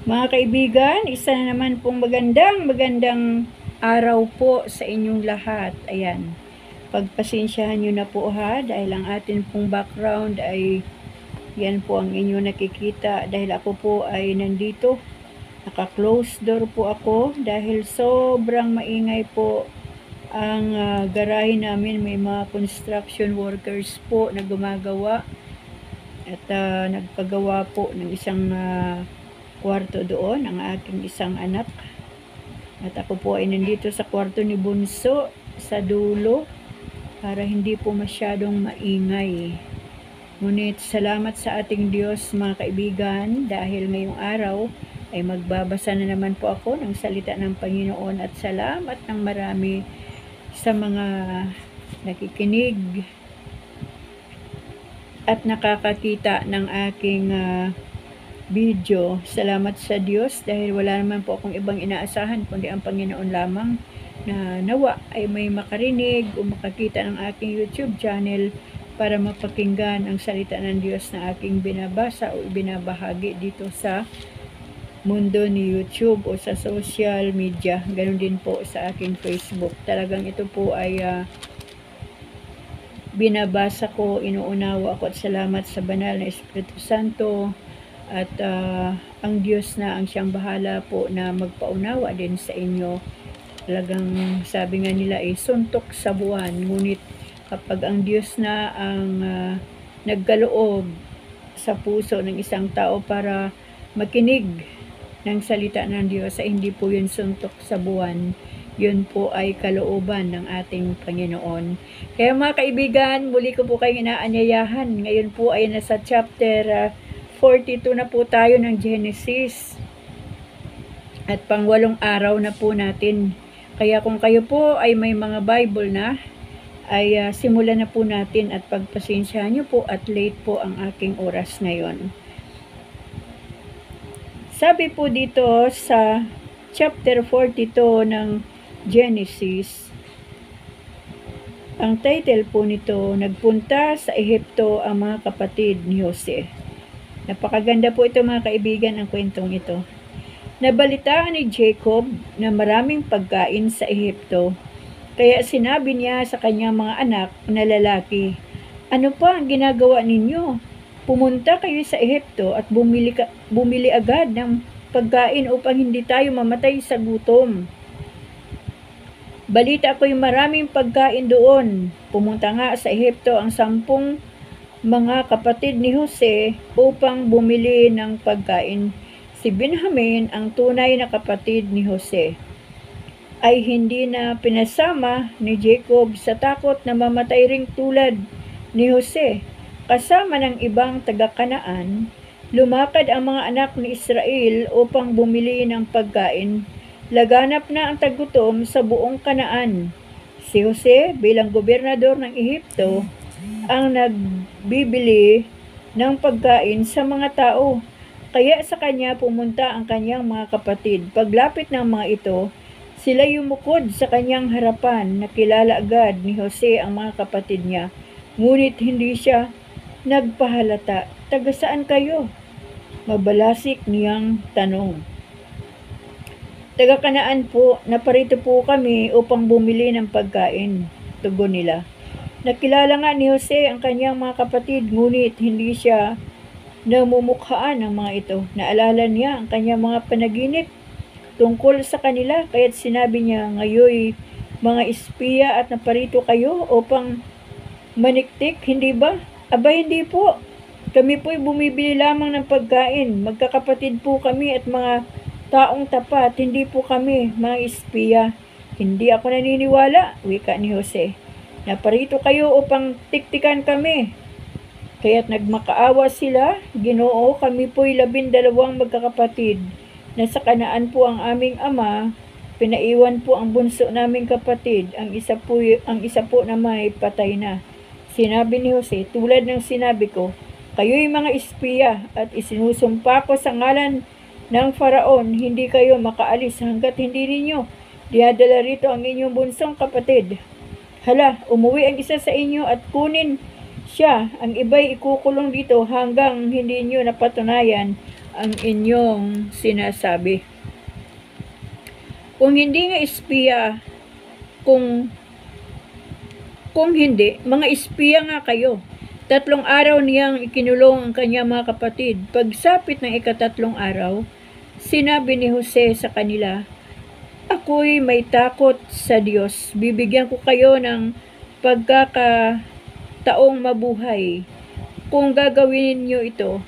Mga kaibigan, isa na naman pong magandang araw po sa inyong lahat. Ayan, pagpasensyahan nyo na po ha, dahil ang atin pong background ay yan po ang inyong nakikita. Dahil ako po ay nandito, naka-close door po ako dahil sobrang maingay po ang garahe namin. May mga construction workers po na gumagawa at nagpagawa po ng isang kwarto doon ang aking isang anak. At ako po ay nandito sa kwarto ni Bunso sa dulo para hindi po masyadong maingay. Ngunit salamat sa ating Diyos mga kaibigan, dahil ngayong araw ay magbabasa na naman po ako ng salita ng Panginoon, at salamat ng marami sa mga nakikinig at nakakakita ng aking video. Salamat sa Diyos dahil wala naman po akong ibang inaasahan kundi ang Panginoon lamang, na nawa ay may makarinig o makakita ng aking YouTube channel para mapakinggan ang salita ng Diyos na aking binabasa o ibinabahagi dito sa mundo ni YouTube o sa social media. Ganon din po sa aking Facebook. Talagang ito po ay binabasa ko, inuunawa ako, at salamat sa banal na Espiritu Santo at ang Diyos na ang siyang bahala po na magpaunawa din sa inyo. Talagang sabi nga nila ay suntok sa buwan, ngunit kapag ang Diyos na ang nagkaloob sa puso ng isang tao para makinig ng salita ng Diyos, ay hindi po yun suntok sa buwan. Yun po ay kalooban ng ating Panginoon. Kaya mga kaibigan, muli ko po kayong inaanyayahan. Ngayon po ay nasa chapter 42 na po tayo ng Genesis. At pang-8 araw na po natin. Kaya kung kayo po ay may mga Bible na, ay simulan na po natin, at pagpasensyahan nyo po at late po ang aking oras ngayon. Sabi po dito sa chapter 42 ng Genesis, ang title po nito, Nagpunta sa Ehipto ang mga kapatid ni Jose. Napakaganda po ito mga kaibigan, ang kwentong ito. Nabalitaan ni Jacob na maraming pagkain sa Ehipto, kaya sinabi niya sa kanyang mga anak na lalaki, "Ano pa ang ginagawa ninyo? Pumunta kayo sa Ehipto at bumili agad ng pagkain upang hindi tayo mamatay sa gutom. Balita ko'y maraming pagkain doon." Pumunta nga sa Ehipto ang 10 mga kapatid ni Jose upang bumili ng pagkain. Si Benjamin, ang tunay na kapatid ni Jose, ay hindi na pinasama ni Jacob sa takot na mamatay ring tulad ni Jose. Kasama ng ibang taga-Kanaan, lumakad ang mga anak ni Israel upang bumili ng pagkain. Laganap na ang tagutom sa buong Kanaan. Si Jose bilang gobernador ng Ehipto ang nagbibili ng pagkain sa mga tao. Kaya sa kanya pumunta ang kanyang mga kapatid. Paglapit ng mga ito, sila yumukod sa kanyang harapan. Nakilala agad ni Jose ang mga kapatid niya, ngunit hindi siya nagpahalata. "Taga saan kayo?" mabalasik niyang tanong. "Taga Kanaan po, naparito po kami upang bumili ng pagkain," tugon nila. Nakilala nga ni Jose ang kanyang mga kapatid, ngunit hindi siya namumukhaan ng mga ito. Naalala niya ang kanyang mga panaginip tungkol sa kanila, kaya't sinabi niya, "Ngayoy mga espiya at naparito kayo upang maniktik, hindi ba?" "Aba, hindi po. Kami po'y bumibili lamang ng pagkain. Magkakapatid po kami at mga taong tapat, hindi po kami mga espiya." "Hindi ako naniniwala," wika ni Jose. "Naparito kayo upang tiktikan kami." Kaya't nagmakaawa sila, "Ginoo, kami po'y 12 magkakapatid. Nasa Kanaan po ang aming ama. Pinaiwan po ang bunso naming kapatid. Ang isa po naman ay patay na." Sinabi ni Jose, "Tulad ng sinabi ko, kayo'y mga espiya, at isinusumpa ko sa ngalan ng Faraon, hindi kayo makaalis hanggat hindi ninyo dinadala rito ang inyong bunsong kapatid. Hala, umuwi ang isa sa inyo at kunin siya, ang iba'y ikukulong dito hanggang hindi nyo napatunayan ang inyong sinasabi. Kung hindi nga espiya, kung hindi, mga espiya nga kayo. 3 araw niyang ikinulong ang kanyang mga kapatid. Pagsapit ng 3 araw, sinabi ni Jose sa kanila, "Ako'y may takot sa Diyos. Bibigyan ko kayo ng pagkakataong mabuhay. Kung gagawin ninyo ito,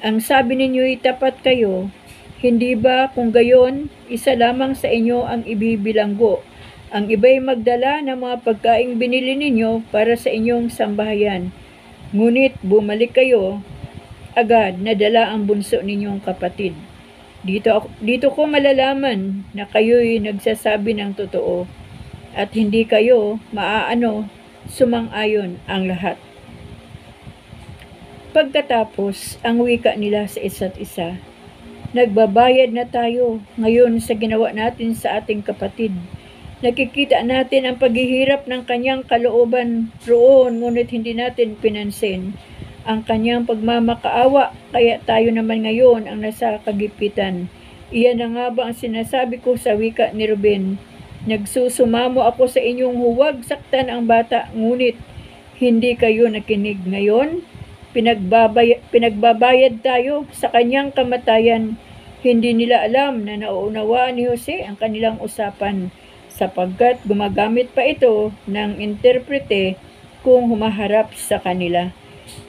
ang sabi ninyo'y tapat kayo, hindi ba kung gayon, isa lamang sa inyo ang ibibilanggo? Ang iba'y magdala ng mga pagkaing binili ninyo para sa inyong sambahayan. Ngunit bumalik kayo, agad nadala ang bunso ninyong kapatid. Dito ko malalaman na kayo'y nagsasabi ng totoo at hindi kayo sumang-ayon ang lahat." Pagkatapos, ang wika nila sa isa't isa, "Nagbabayad na tayo ngayon sa ginawa natin sa ating kapatid. Nakikita natin ang paghihirap ng kanyang kalooban roon, ngunit hindi natin pinansin ang kanyang pagmamakaawa, kaya tayo naman ngayon ang nasa kagipitan. Iyan na nga ba ang sinasabi ko sa wika ni Ruben? Nagsusumamo ako sa inyong huwag saktan ang bata, ngunit hindi kayo nakinig. Ngayon, pinagbabayad tayo sa kanyang kamatayan." Hindi nila alam na nauunawaan ni Jose ang kanilang usapan, sapagkat gumagamit pa ito ng interprete kung humaharap sa kanila.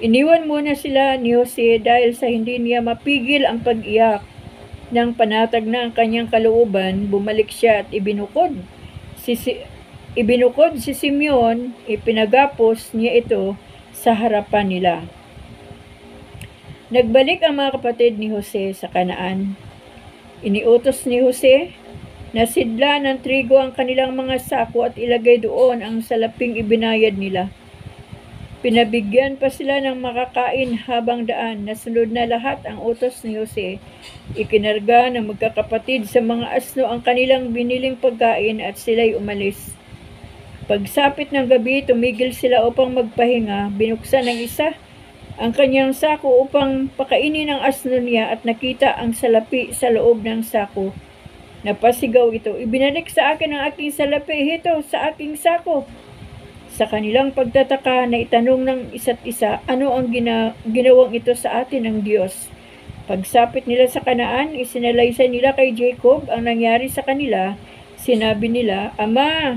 Iniwan muna sila ni Jose dahil sa hindi niya mapigil ang pag-iyak. Nang panatag na ang kanyang kalooban, bumalik siya at ibinukod si Simeon, ipinagapos niya ito sa harapan nila. Nagbalik ang mga kapatid ni Jose sa Kanaan. Iniutos ni Jose na sidla ng trigo ang kanilang mga sako at ilagay doon ang salaping ibinayad nila. Pinabigyan pa sila ng makakain habang daan. Nasunod na lahat ang utos ni Jose. Ikinarga ng magkakapatid sa mga asno ang kanilang biniling pagkain at sila'y umalis. Pagsapit ng gabi, tumigil sila upang magpahinga. Binuksan ng isa ang kanyang sako upang pakainin ang asno niya at nakita ang salapi sa loob ng sako. Napasigaw ito, "Ibinalik sa akin ang aking salapi, ito sa aking sako." Sa kanilang pagtataka na itanong ng isa't isa, ano ang ginawang ito sa atin ng Diyos. Pagsapit nila sa Kanaan, isinalaysay nila kay Jacob ang nangyari sa kanila. Sinabi nila, "Ama,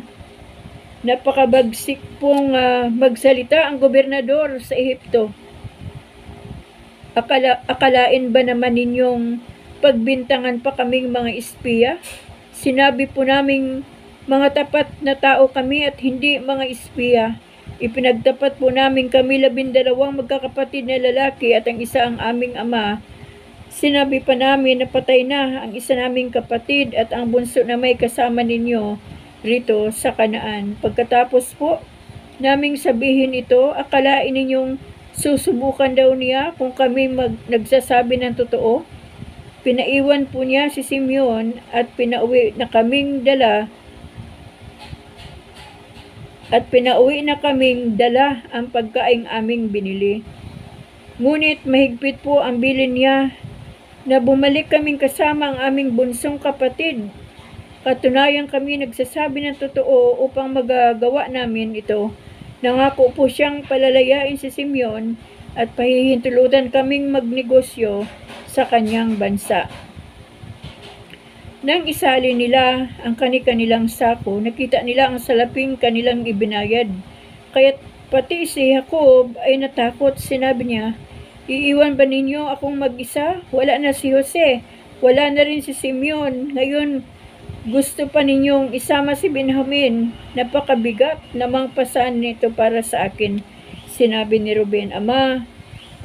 napakabagsik pong magsalita ang gobernador sa Ehipto. Akalain ba naman ninyong pagbintangan pa kaming mga espiya? Sinabi po naming mga tapat na tao kami at hindi mga espiya. Ipinagtapat po namin kami 12 magkakapatid na lalaki at ang isa ang aming ama. Sinabi pa namin na patay na ang isa naming kapatid at ang bunso na may kasama ninyo rito sa Kanaan. Pagkatapos po naming sabihin ito, akalain ninyong susubukan daw niya kung kami nagsasabi ng totoo?" Pinaiwan po niya si Simeon at pinauwi na kaming dala ang pagkaing aming binili. Ngunit mahigpit po ang bilin niya na bumalik kaming kasama ang aming bunsong kapatid. Katunayan kami nagsasabi ng totoo upang magagawa namin ito. Nangako po siyang palalayain si Simeon at pahihintulutan kaming magnegosyo sa kanyang bansa. Nang isali nila ang kanilang sako, nakita nila ang salaping kanilang ibinayad. Kaya't pati si Jacob ay natakot. Sinabi niya, "Iiwan ba ninyo akong mag-isa? Wala na si Jose, wala na rin si Simeon. Ngayon, gusto pa ninyong isama si Benjamin. Napakabigat namang pasan nito para sa akin." Sinabi ni Ruben, "Ama,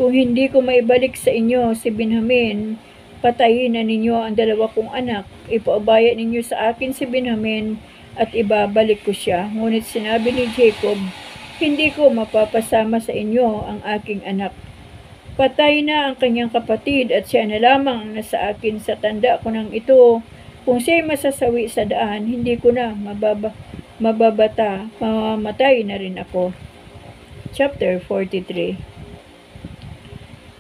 kung hindi ko maibalik sa inyo si Benjamin, patayin na ninyo ang 2 kong anak. Ipaubaya ninyo sa akin si Benjamin at ibabalik ko siya." Ngunit sinabi ni Jacob, "Hindi ko mapapasama sa inyo ang aking anak. Patay na ang kanyang kapatid at siya na lamang ang nasa akin. Sa tanda ko ng ito, kung siya'y masasawi sa daan, hindi ko na mababata, mamamatay na rin ako." Chapter 43.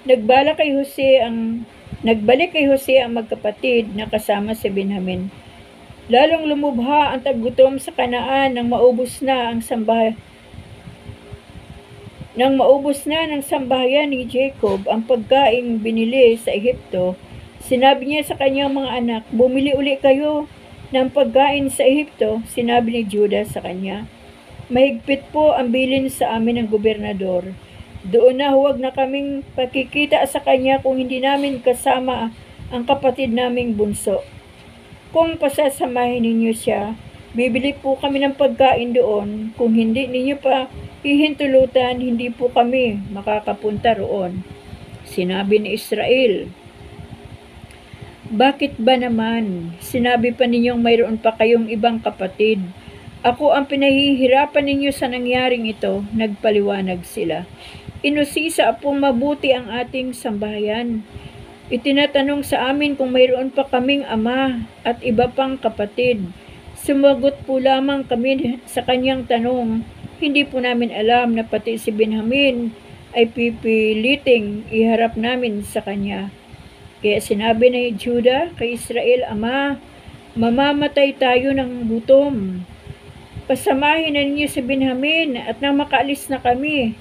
Nagbala kay Jose ang Nagbalik kay Jose ang magkapatid na kasama si Benjamin. Lalong lumubha ang taggutom sa Kanaan nang maubos na ng sambahayan ni Jacob ang pagkaing binili sa Ehipto. Sinabi niya sa kanyang mga anak, "Bumili uli kayo ng pagkain sa Ehipto." Sinabi ni Judah sa kanya, "Mahigpit po ang bilin sa amin ng gobernador. Doon na huwag na kaming pakikita sa kanya kung hindi namin kasama ang kapatid naming bunso. Kung pasasamahin ninyo siya, bibili po kami ng pagkain doon. Kung hindi ninyo pa hihintulutan, hindi po kami makakapunta roon." Sinabi ni Israel, "Bakit ba naman? Sinabi pa ninyong mayroon pa kayong ibang kapatid. Ako ang pinahihirapan ninyo sa nangyaring ito." Nagpaliwanag sila. "Inusisa pong mabuti ang ating sambahayan. Itinatanong sa amin kung mayroon pa kaming ama at iba pang kapatid. Sumagot po lamang kami sa kanyang tanong. Hindi po namin alam na pati si Benjamin ay pipiliting iharap namin sa kanya. Kaya sinabi ni Judah kay Israel, "Ama, mamamatay tayo ng gutom. Pasamahin na ninyo si Benjamin at nang makaalis na kami,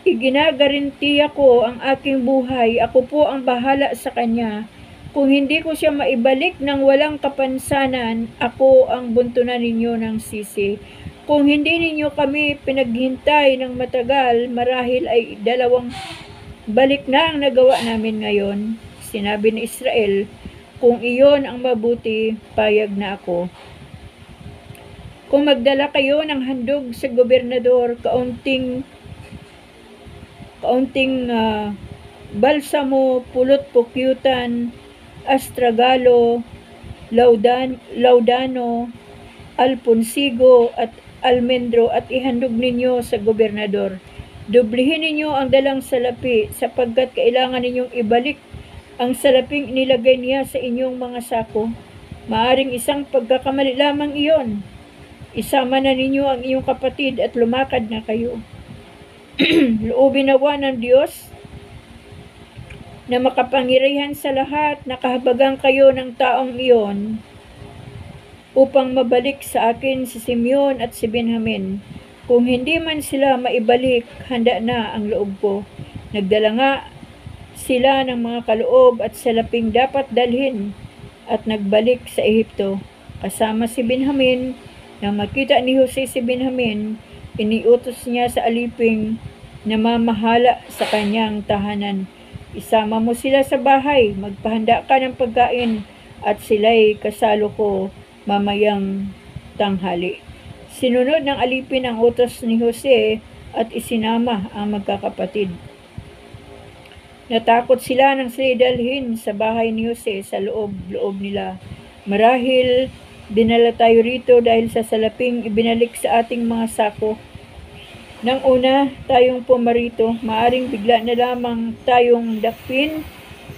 iginagarantiya ko ang aking buhay. Ako po ang bahala sa kanya. Kung hindi ko siya maibalik ng walang kapansanan, ako ang buntunan ninyo ng sisi. Kung hindi ninyo kami pinaghintay ng matagal, marahil ay 2 balik na ang nagawa namin ngayon." Sinabi ni Israel, "Kung iyon ang mabuti, payag na ako. Kung magdala kayo ng handog sa gobernador, kaunting balsamo, pulot pukyutan, astragalo, laudano, alponsigo at almendro at ihandog ninyo sa gobernador. Dublihin ninyo ang dalang salapi sapagkat kailangan ninyong ibalik ang salaping inilagay niya sa inyong mga sako. Maaring isang pagkakamali lamang iyon. Isama na ninyo ang inyong kapatid at lumakad na kayo. Loobin nawa ng Diyos na makapangyarihan sa lahat, nakahabagan kayo ng taong iyon upang mabalik sa akin si Simeon at si Benjamin. Kung hindi man sila maibalik, handa na ang loob ko." Nagdala nga sila ng mga kaloob at salaping dapat dalhin at nagbalik sa Ehipto kasama si Benjamin. Nang makita ni Jose si Benjamin, iniutos niya sa aliping na mamahala sa kanyang tahanan, "Isama mo sila sa bahay, magpahanda ka ng pagkain at sila'y kasalo ko mamayang tanghali." Sinunod ng alipin ang utos ni Jose at isinama ang magkakapatid. Natakot sila nang sila dalhin sa bahay ni Jose sa loob nila. "Marahil dinala tayo rito dahil sa salaping ibinalik sa ating mga sako. Nang una tayong pumarito, maaring bigla na lamang tayong dakpin,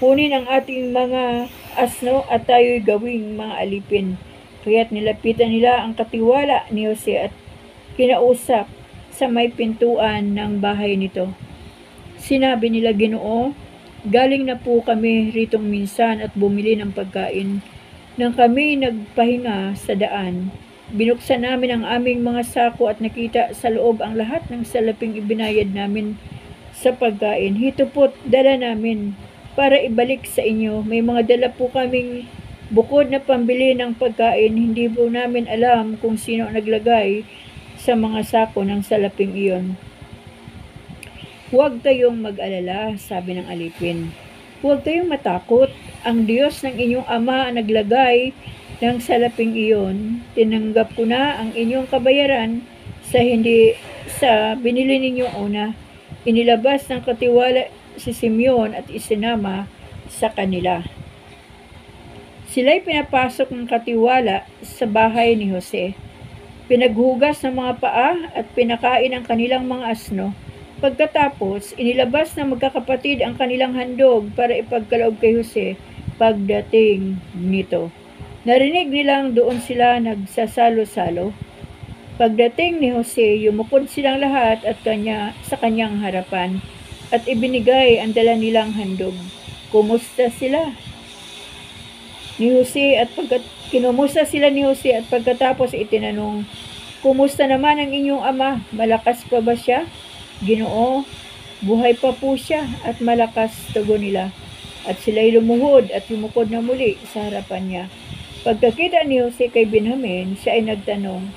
kunin ang ating mga asno at tayo'y gawing mga alipin." Kaya't nilapitan nila ang katiwala ni Jose at kinausap sa may pintuan ng bahay nito. Sinabi nila, "Ginoo, galing na po kami ritong minsan at bumili ng pagkain. Nang kami nagpahinga sa daan, binuksan namin ang aming mga sako at nakita sa loob ang lahat ng salaping ibinayad namin sa pagkain. Hito po't dala namin para ibalik sa inyo. May mga dala po kaming bukod na pambili ng pagkain. Hindi po namin alam kung sino ang naglagay sa mga sako ng salaping iyon." "Huwag kayong mag-alala," sabi ng alipin. "Huwag kayong matakot. Ang Diyos ng inyong ama ang naglagay ng salaping iyon. Tinanggap ko na ang inyong kabayaran sa binili ninyong una." Inilabas ng katiwala si Simeon at isinama sa kanila. Sila'y pinapasok ng katiwala sa bahay ni Jose. Pinaghugas ng mga paa at pinakain ang kanilang mga asno. Pagkatapos, inilabas ng magkakapatid ang kanilang handog para ipagkaloob kay Jose pagdating nito. Narinig nilang doon sila nagsasalo-salo. Pagdating ni Jose, yumukod silang lahat at sa kanyang harapan at ibinigay ang dala nilang handog. Kumusta sila ni Jose at kinumusta sila ni Jose at pagkatapos itinanong, kumusta naman ang inyong ama? Malakas pa ba siya? Ginoo, buhay pa po siya at malakas, tugon nila. At sila'y lumuhod at yumukod na muli sa harapan niya. Pagkakita ni Jose kay Benjamin, siya ay nagtanong,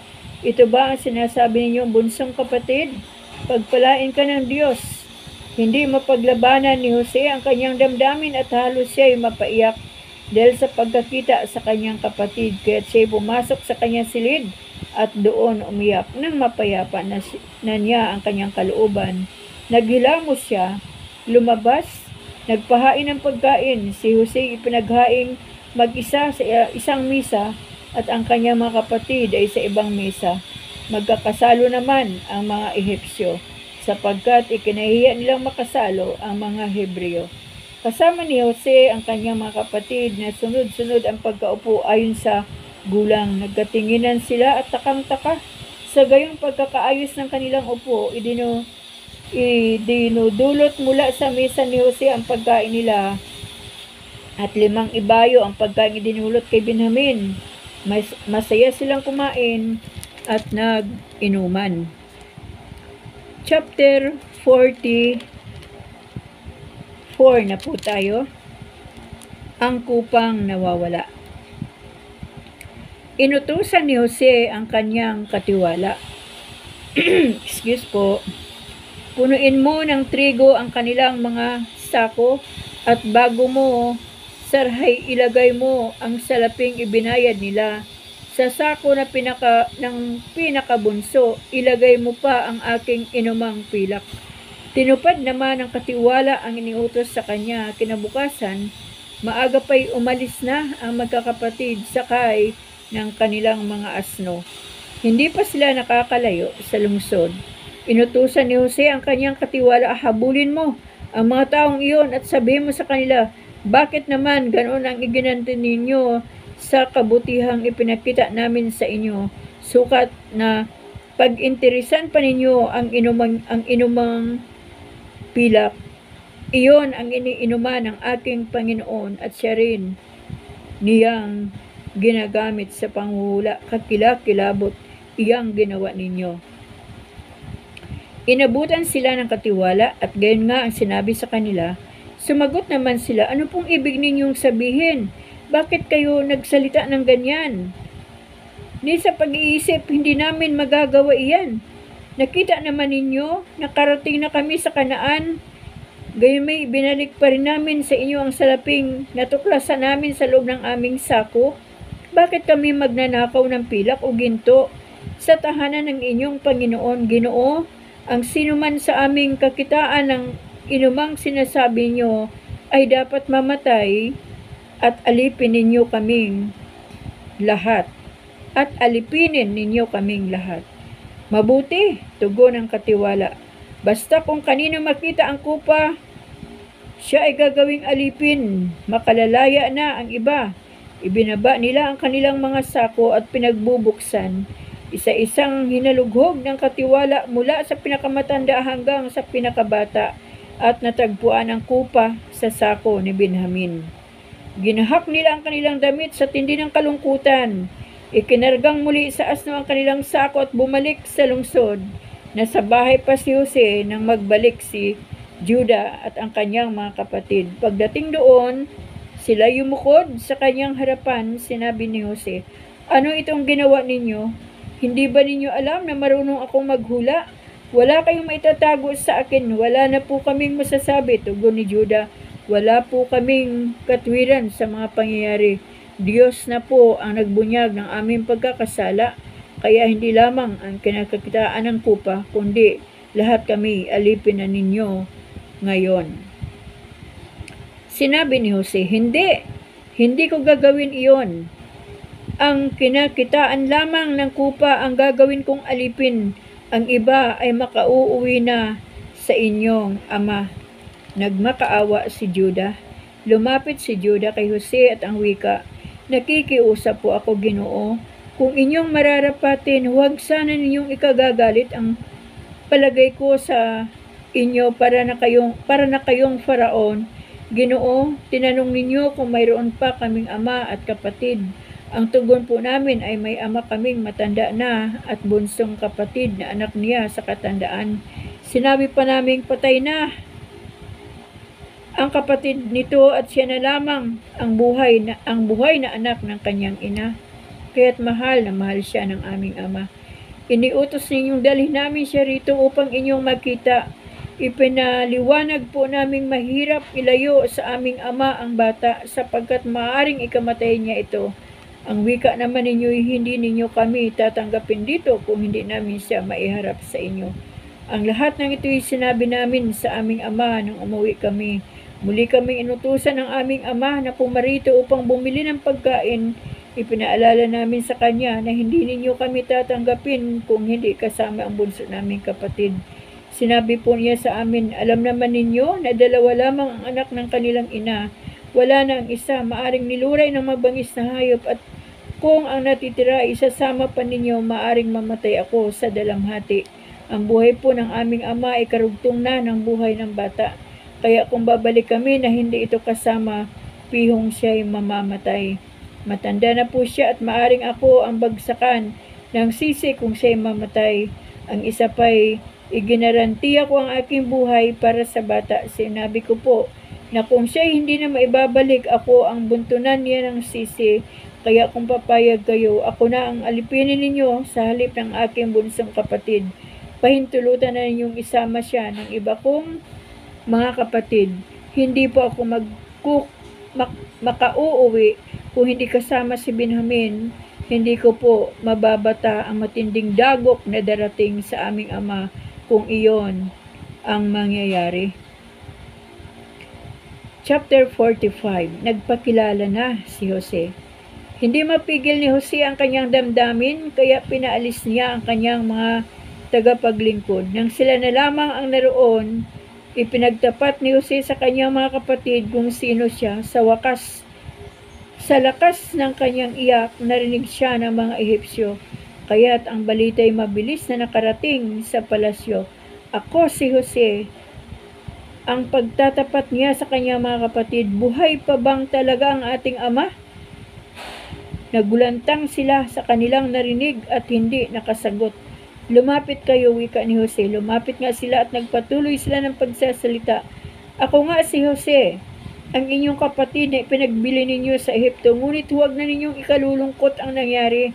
ito ba ang sinasabi ninyong bunsong kapatid? Pagpalain ka ng Diyos. Hindi mapaglabanan ni Jose ang kanyang damdamin at halos siya ay mapaiyak dahil sa pagkakita sa kanyang kapatid. Kaya siya pumasok sa kanyang silid at doon umiyak nang mapayapa na niya ang kanyang kalooban. Naghilamos siya, lumabas, nagpahain ng pagkain. Si Jose ipinaghaing mag-isa sa isang misa at ang kanyang mga kapatid ay sa ibang misa. Magkakasalo naman ang mga Ehipsyo sapagkat ikinahiya nilang makasalo ang mga Hebreo. Kasama ni Jose ang kanyang mga kapatid na sunod-sunod ang pagkaupo ayon sa gulang. Nagkatinginan sila at takang-taka. Sa gayong pagkakaayos ng kanilang upo, idinudulot mula sa mesa ni Jose ang pagkain nila at 5 ibayo ang pagkain idinulot kay Benjamin. Masaya silang kumain at nag-inuman. Chapter 44 na po tayo. Ang kupang nawawala. Inutusan ni Jose ang kanyang katiwala. Excuse po. Punuin mo ng trigo ang kanilang mga sako at bago mo sarhay ilagay mo ang salaping ibinayad nila. Sa sako na pinakabunso, ilagay mo pa ang aking inumang pilak. Tinupad naman ng katiwala ang iniutos sa kanya. Kinabukasan, maaga pa'y umalis na ang magkakapatid sakay ng kanilang mga asno. Hindi pa sila nakakalayo sa lungsod. Inutusan ni Jose ang kanyang katiwala, habulin mo ang mga taong iyon at sabihin mo sa kanila, bakit naman ganoon ang iginanti ninyo sa kabutihang ipinakita namin sa inyo? Sukat na pag-interesan pa ninyo ang inumang pilak. Iyon ang iniinuman ng aking Panginoon at siya rin niyang ginagamit sa panghuhula. Kakilakilabot iyang ginawa ninyo. Inabutan sila ng katiwala at gayon nga ang sinabi sa kanila. Sumagot naman sila, ano pong ibig ninyong sabihin? Bakit kayo nagsalita ng ganyan? Ni sa pag-iisip, hindi namin magagawa iyan. Nakita naman ninyo, nakarating na kami sa Kanaan. Gayon may binalik pa rin namin sa inyo ang salaping natuklasan namin sa loob ng aming sako. Bakit kami magnanakaw ng pilak o ginto sa tahanan ng inyong Panginoon, Ginoo? Ang sinuman sa aming kakitaan ng inumang sinasabi nyo ay dapat mamatay at alipin ninyo kaming lahat. At alipinin ninyo kaming lahat. Mabuti, tugon ang katiwala. Basta kung kanino makita ang kupa, siya ay gagawing alipin. Makalalaya na ang iba. Ibinaba nila ang kanilang mga sako at pinagbubuksan. Isa-isang hinalughog ng katiwala mula sa pinakamatanda hanggang sa pinakabata at natagpuan ang kupa sa sako ni Benjamin. Ginahak nila ang kanilang damit sa tindi ng kalungkutan. Ikinargang muli sa asno ang kanilang sako at bumalik sa lungsod. Nasa bahay pa si Jose nang magbalik si Judah at ang kanyang mga kapatid. Pagdating doon, sila yumukod sa kanyang harapan. Sinabi ni Jose, ano itong ginawa ninyo? Hindi ba ninyo alam na marunong akong maghula? Wala kayong maitatago sa akin. Wala na po kaming masasabi, tugon ni Judah. Wala po kaming katwiran sa mga pangyayari. Diyos na po ang nagbunyag ng aming pagkakasala, kaya hindi lamang ang kinakakitaan ng kupa, kundi lahat kami alipin na ninyo ngayon. Sinabi ni Jose, hindi ko gagawin iyon. Ang kinakitaan lamang ng kupa ang gagawin kong alipin. Ang iba ay makauuwi na sa inyong ama. Nagmakaawa si Judah. Lumapit si Judah kay Jose at ang wika, nakikiusap po ako, Ginoo. Kung inyong mararapatin, huwag sana ninyong ikagagalit ang palagay ko sa inyo para na kayong Faraon. Ginoo, tinanong ninyo kung mayroon pa kaming ama at kapatid. Ang tugon po namin ay may ama kaming matanda na at bunsong kapatid na anak niya sa katandaan. Sinabi pa naming patay na ang kapatid nito at siya na lamang ang buhay na anak ng kanyang ina. Kaya't mahal na mahal siya ng aming ama. Iniutos ninyong dalhin namin siya rito upang inyong makita. Ipinaliwanag po naming mahirap ilayo sa aming ama ang bata sapagkat maaaring ikamatay niya ito. Ang wika naman ninyo, hindi ninyo kami tatanggapin dito kung hindi namin siya maiharap sa inyo. Ang lahat ng ito'y sinabi namin sa aming ama nung umuwi kami. Muli kaming inutusan ng aming ama na pumarito upang bumili ng pagkain. Ipinaalala namin sa kanya na hindi ninyo kami tatanggapin kung hindi kasama ang bunso naming kapatid. Sinabi po niya sa amin, alam naman ninyo na dalawa lamang ang anak ng kanilang ina. Wala na ang isa, maaring niluray ng mabangis na hayop at kung ang natitira isasama pa ninyo, maaring mamatay ako sa dalamhati. Ang buhay po ng aming ama ay karugtong na ng buhay ng bata. Kaya kung babalik kami na hindi ito kasama, pihong siya'y mamamatay. Matanda na po siya at maaring ako ang bagsakan ng sisi kung siya'y mamatay. Ang isa pa'y iginarantiya ko ang aking buhay para sa bata. Sinabi ko po na kung siya'y hindi na maibabalik, ako ang buntunan niya ng sisi. Kaya kung papayag kayo, ako na ang alipinin ninyo sa halip ng aking bunsong kapatid. Pahintulutan na ninyong isama siya ng iba kong mga kapatid. Hindi po ako makauuwi kung hindi kasama si Benjamin. Hindi ko po mababata ang matinding dagok na darating sa aming ama kung iyon ang mangyayari. Chapter 45. Nagpakilala na si Jose. Hindi mapigil ni Jose ang kanyang damdamin, kaya pinaalis niya ang kanyang mga tagapaglingkod. Nang sila na lamang ang naroon, ipinagtapat ni Jose sa kanyang mga kapatid kung sino siya. Sa lakas ng kanyang iyak, narinig siya ng mga Ehipsyo. Kaya't ang balita'y mabilis na nakarating sa palasyo. Ako si Jose. Ang pagtatapat niya sa kanyang mga kapatid, buhay pa bang talaga ang ating ama? Nagulantang sila sa kanilang narinig at hindi nakasagot. Lumapit kayo, wika ni Jose. Lumapit nga sila at nagpatuloy sila ng pagsasalita. Ako nga si Jose, ang inyong kapatid na ipinagbili ninyo sa Ehipto. Ngunit huwag na ninyong ikalulungkot ang nangyari.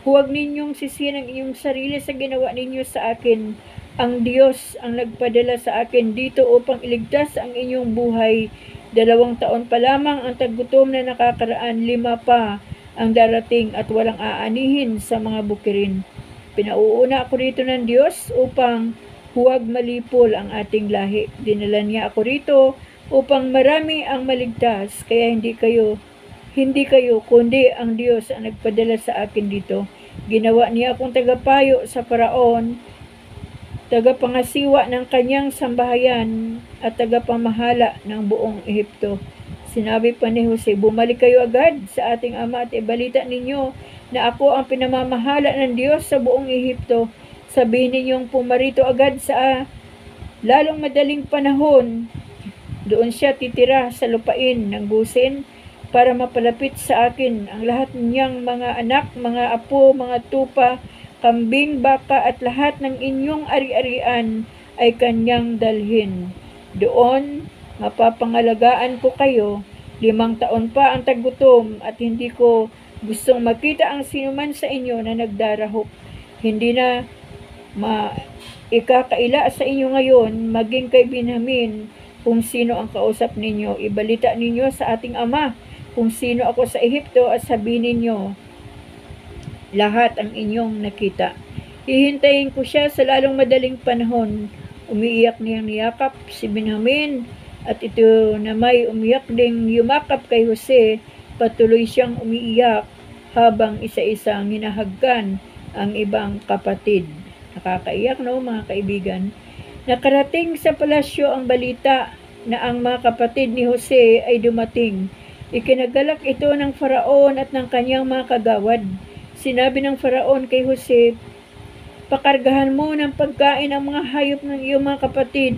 Huwag ninyong sisihin ang inyong sarili sa ginawa ninyo sa akin. Ang Diyos ang nagpadala sa akin dito upang iligtas ang inyong buhay. 2 taon pa lamang ang taggutom na nakakaraan, 5 pa ang darating at walang aanihin sa mga bukirin. Pinauuna ako rito ng Diyos upang huwag malipol ang ating lahi. Dinala niya ako rito upang marami ang maligtas, kaya hindi kayo, kundi ang Diyos ang nagpadala sa akin dito. Ginawa niya akong tagapayo sa Paraon, tagapangasiwa ng kanyang sambahayan at tagapamahala ng buong Ehipto. Sinabi pa ni Jose, bumalik kayo agad sa ating ama at ibalita ninyo na ako ang pinamamahala ng Diyos sa buong Ehipto. Sabihin ninyong pumarito agad sa lalong madaling panahon. Doon siya titira sa lupain ng Gosen para mapalapit sa akin. Ang lahat niyang mga anak, mga apo, mga tupa, kambing, baka at lahat ng inyong ari-arian ay kanyang dalhin. Doon mapapangalagaan ko kayo. 5 taon pa ang taggutom at hindi ko gustong makita ang sinuman sa inyo na nagdarahop. Hindi na ikakaila sa inyo ngayon, maging kay Benjamin kung sino ang kausap ninyo. Ibalita ninyo sa ating ama kung sino ako sa Ehipto at sabihin ninyo lahat ang inyong nakita. Hihintayin ko siya sa lalong madaling panahon. Umiiyak niyang niyakap si Benjamin at ito na may umiyak ding yumakap kay Jose. Patuloy siyang umiiyak habang isa-isang hinahagkan ang ibang kapatid. Nakakaiyak, no, mga kaibigan? Nakarating sa palasyo ang balita na ang mga kapatid ni Jose ay dumating. Ikinagalak ito ng Faraon at ng kanyang mga kagawad. Sinabi ng Faraon kay Jose, pakargahan mo ng pagkain ang mga hayop ng iyong mga kapatid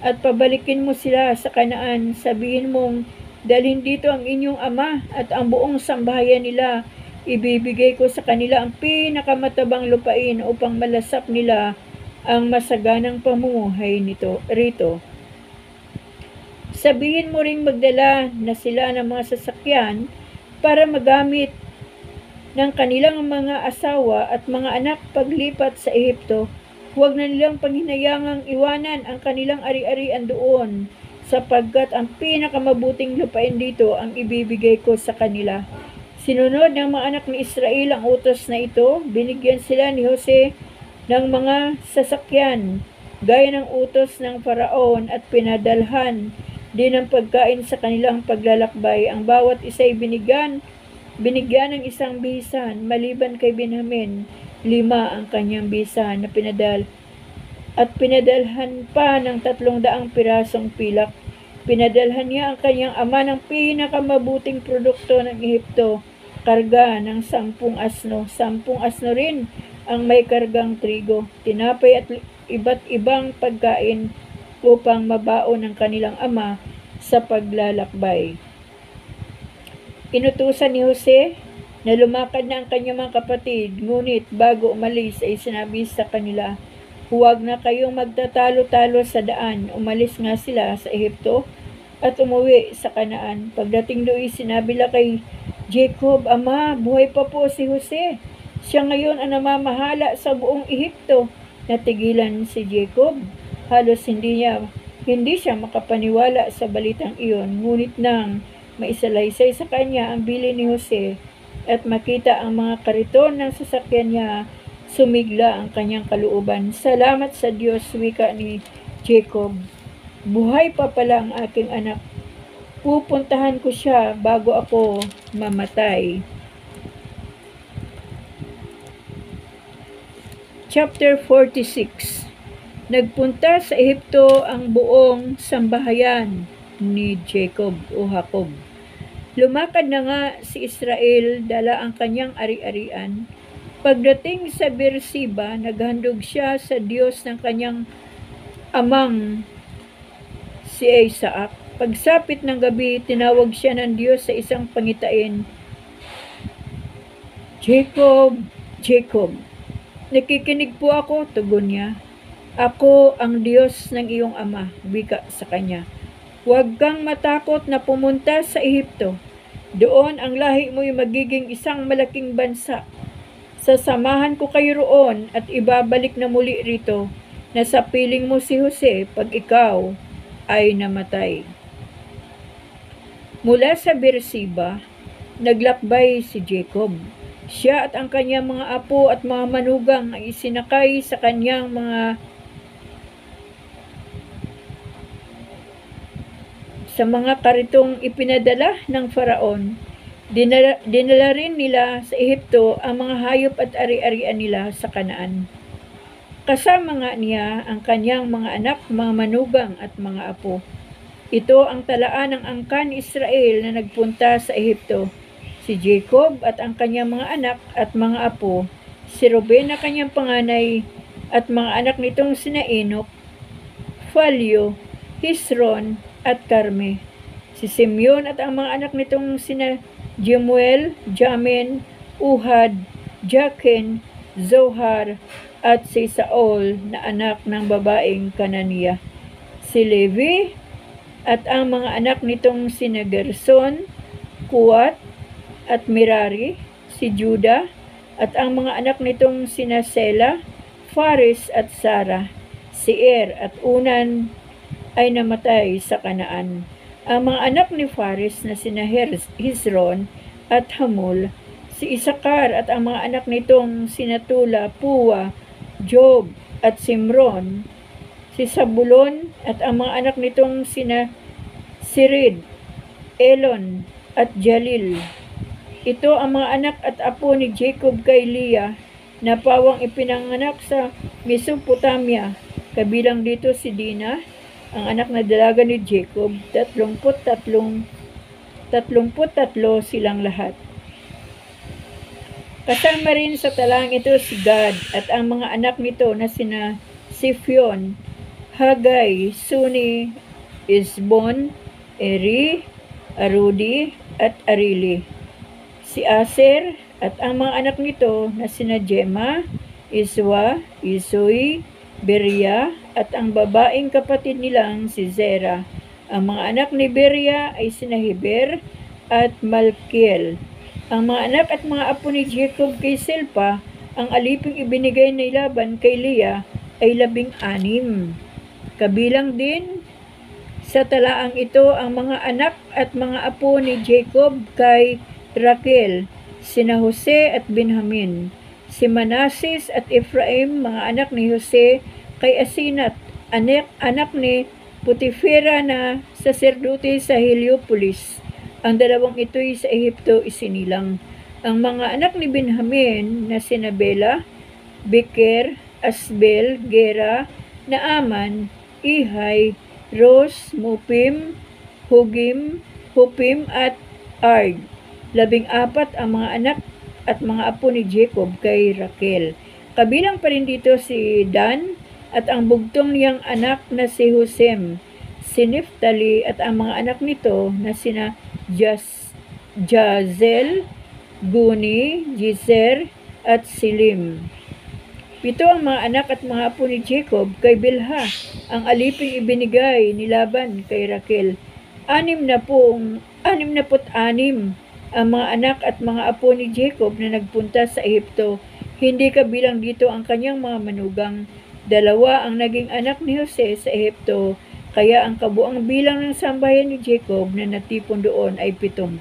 at pabalikin mo sila sa Kanaan. Sabihin mong, dalhin dito ang inyong ama at ang buong sambahayan nila. Ibibigay ko sa kanila ang pinakamatabang lupain upang malasap nila ang masaganang pamumuhay rito. Sabihin mo ring magdala na sila ng mga sasakyan para magamit ng kanilang mga asawa at mga anak paglipat sa Ehipto. Huwag na nilang panghinayangang iwanan ang kanilang ari-arian doon, sapagkat ang pinakamabuting lupain dito ang ibibigay ko sa kanila. Sinunod ng mga anak ni Israel ang utos na ito. Binigyan sila ni Jose ng mga sasakyan, gaya ng utos ng Faraon, at pinadalhan din ng pagkain sa kanilang paglalakbay. Ang bawat isa'y binigyan ng isang bisan, maliban kay Benjamin, 5 ang kanyang bisan na pinadalhan pa ng 300 pirasong pilak. Pinadalhan niya ang kanyang ama ng pinakamabuting produkto ng Ehipto, karga ng 10 asno. 10 asno rin ang may kargang trigo, tinapay at iba't ibang pagkain upang mabaon ng kanilang ama sa paglalakbay. Inutusan ni Jose na lumakad na ang kanyang mga kapatid, ngunit bago umalis ay sinabi sa kanila, huwag na kayong magtatalo-talo sa daan. Umalis nga sila sa Ehipto at umuwi sa Kanaan. Pagdating doon, sinabi nila kay Jacob, Ama, buhay pa po si Jose. Siya ngayon ang namamahala sa buong Ehipto. Natigilan si Jacob. Halos hindi siya makapaniwala sa balitang iyon, ngunit nang maisalaysay sa kanya ang bili ni Jose at makita ang mga kariton ng sasakyan niya, sumigla ang kanyang kalooban. Salamat sa Diyos, wika ni Jacob. Buhay pa pala ang aking anak. Pupuntahan ko siya bago ako mamatay. Chapter 46. Nagpunta sa Ehipto ang buong sambahayan ni Jacob o Jacob. Lumakad na nga si Israel, dala ang kanyang ari-arian. Pagdating sa Beersheba, naghandog siya sa Diyos ng kanyang amang si Isaac. Pagsapit ng gabi, tinawag siya ng Diyos sa isang pangitain. Jacob, Jacob. Nakikinig po ako, tugon niya. Ako ang Diyos ng iyong ama, wika sa kanya. Huwag kang matakot na pumunta sa Ehipto. Doon ang lahi mo'y magiging isang malaking bansa. Sasamahan ko kayo roon at ibabalik na muli rito na sa piling mo si Jose pag ikaw ay namatay. Mula sa Beersheba, naglakbay si Jacob. Siya at ang kanyang mga apo at mga manugang ay isinakay sa kanyang mga karitong ipinadala ng Faraon. Dinala rin nila sa Ehipto ang mga hayop at ari-arian nila sa Kanaan. Kasama nga niya ang kanyang mga anak, mga manugang at mga apo. Ito ang talaan ng angkan ni Israel na nagpunta sa Ehipto. Si Jacob at ang kanyang mga anak at mga apo, si Ruben na kanyang panganay at mga anak nitong sina Enoch, Falio, Hezron at Carme. Si Simeon at ang mga anak nitong sina Jemuel, Jamin, Uhad, Jakin, Zohar at si Saul na anak ng babaeng Kananiya. Si Levi at ang mga anak nitong sina Gerson, Kuat at Merari, si Juda at ang mga anak nitong sina Sela, Faris at Sara. Si at Unan ay namatay sa Kanaan. Ang mga anak ni Faris na sina Hezron at Hamul, si Isakar at ang mga anak nitong sina Tula, Puwa, Job at Simron, si Sabulon at ang mga anak nitong sina Sirid, Elon at Jalil. Ito ang mga anak at apo ni Jacob kay Leah na pawang ipinanganak sa Mesopotamia. Kabilang dito si Dina, ang anak na dalaga ni Jacob. 33 silang lahat. Kasama rin sa talang ito si Gad at ang mga anak nito na sina Sifion Hagay, Suni, Isbon, Eri, Arudi, at Arili. Si Aser at ang mga anak nito na sina Jema, Iswa, Isoy, Beria, at ang babaeng kapatid nilang si Zera. Ang mga anak ni Beria ay sina Heber at Malkiel. Ang mga anak at mga apo ni Jacob kay Silpa, ang aliping ibinigay ni Laban kay Leah ay 16. Kabilang din sa talaang ito ang mga anak at mga apo ni Jacob kay Raquel, sina Jose at Benjamin. Si Manases at Ephraim, mga anak ni Jose kay Asinat, anak ni Putifera na saserdote sa Heliopolis. Ang dalawang ito'y sa Ehipto isinilang. Ang mga anak ni Benjamin na sina Bela, Beker, Asbel, Gera, Naaman, Ihay, Ros, Mupim, Hupim at Ard. 14 ang mga anak at mga apo ni Jacob kay Raquel. Kabilang pa rin dito si Dan at ang bugtong niyang anak na si Husem, si Neftali at ang mga anak nito na sina Jazel, Guni, Jizer at Silim. 7 ang mga anak at mga apo ni Jacob kay Bilha, ang aliping ibinigay ni Laban kay Raquel. 66 ang mga anak at mga apo ni Jacob na nagpunta sa Ehipto. Hindi kabilang dito ang kanyang mga manugang. 2 ang naging anak ni Jose sa Ehipto, kaya ang kabuang bilang ng sambahayan ni Jacob na natipon doon ay 70.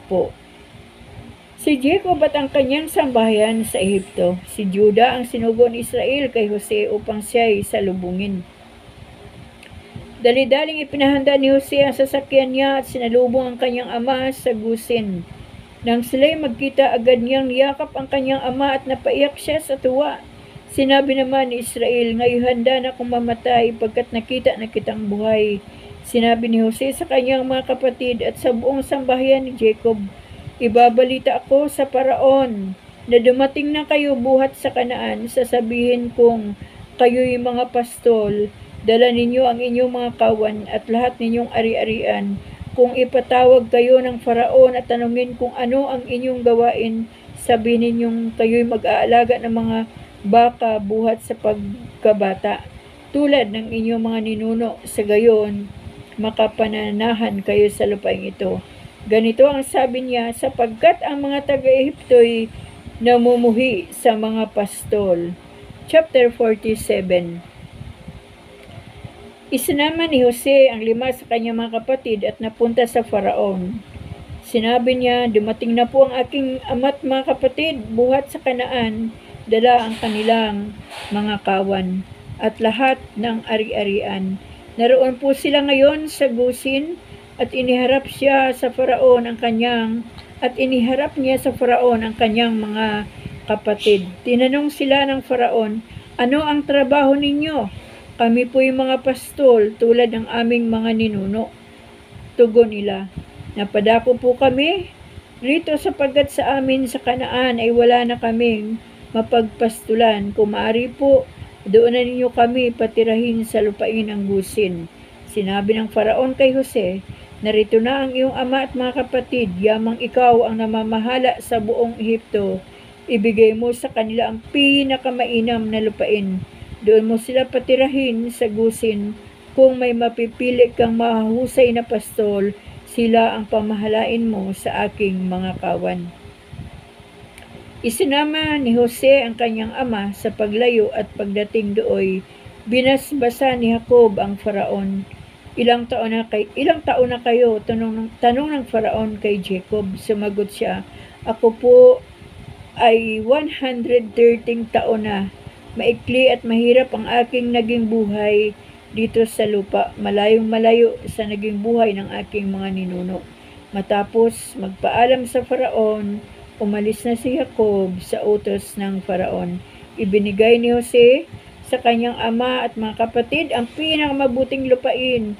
Si Jacob at ang kanyang sambahayan sa Ehipto. Si Judah ang sinugo ni Israel kay Jose upang siya'y salubungin. Dali-daling ipinahanda ni Jose ang sasakyan niya at sinalubong ang kanyang ama sa Gusin. Nang sila'y magkita, agad niyang niyakap ang kanyang ama at napaiyak siya sa tuwa. Sinabi naman ni Israel, "Ngayon handa na akong mamatay pagkat nakita na kitang buhay." Sinabi ni Jose sa kanyang mga kapatid at sa buong sambahayan ni Jacob, "Ibabalita ako sa Paraon na dumating na kayo buhat sa Kanaan. Sasabihin kong kayo'y mga pastol, dala ninyo ang inyong mga kawan at lahat ninyong ari-arian. Kung ipatawag kayo ng Faraon at tanungin kung ano ang inyong gawain, sabihin ninyong kayo'y mag-aalaga ng mga baka buhat sa pagkabata, tulad ng inyong mga ninuno. Sa gayon, makapananahan kayo sa lupain ito." Ganito ang sabi niya, sapagkat ang mga taga-Ehipto'y namumuhi sa mga pastol. Chapter 47. Isinama ni Jose ang 5 sa kanyang mga kapatid at napunta sa Faraon. Sinabi niya, "Dumating na po ang aking ama't mga kapatid buhat sa Kanaan, dala ang kanilang mga kawan at lahat ng ari-arian. Naroon po sila ngayon sa Gusin at iniharap niya sa Faraon ang kanyang mga kapatid. Tinanong sila ng Faraon, 'Ano ang trabaho ninyo?' 'Kami po'y mga pastol tulad ng aming mga ninuno.' Tugon nila, 'Napadako po kami rito sapagkat sa amin sa Kanaan ay wala na kaming mapagpastulan. Kung maaari po, doon na ninyo kami patirahin sa lupain ng Gusin." Sinabi ng Faraon kay Jose, "Narito na ang iyong ama at mga kapatid, yamang ikaw ang namamahala sa buong Ehipto. Ibigay mo sa kanila ang pinakamainam na lupain. Doon mo sila patirahin sa Gusin. Kung may mapipili kang mahusay na pastol, sila ang pamahalain mo sa aking mga kawan." Isinama ni Jose ang kanyang ama sa paglayo at pagdating dooy, binasbasa ni Jacob ang Faraon. Ilang taon na kayo? Tanong ng Faraon kay Jacob. Sumagot siya, "Ako po ay 113 taon na. Maikli at mahirap ang aking naging buhay dito sa lupa, malayong malayo sa naging buhay ng aking mga ninuno." Matapos magpaalam sa Faraon, umalis na si Jacob sa utos ng Faraon. Ibinigay ni Jose sa kanyang ama at mga kapatid ang pinakamabuting lupain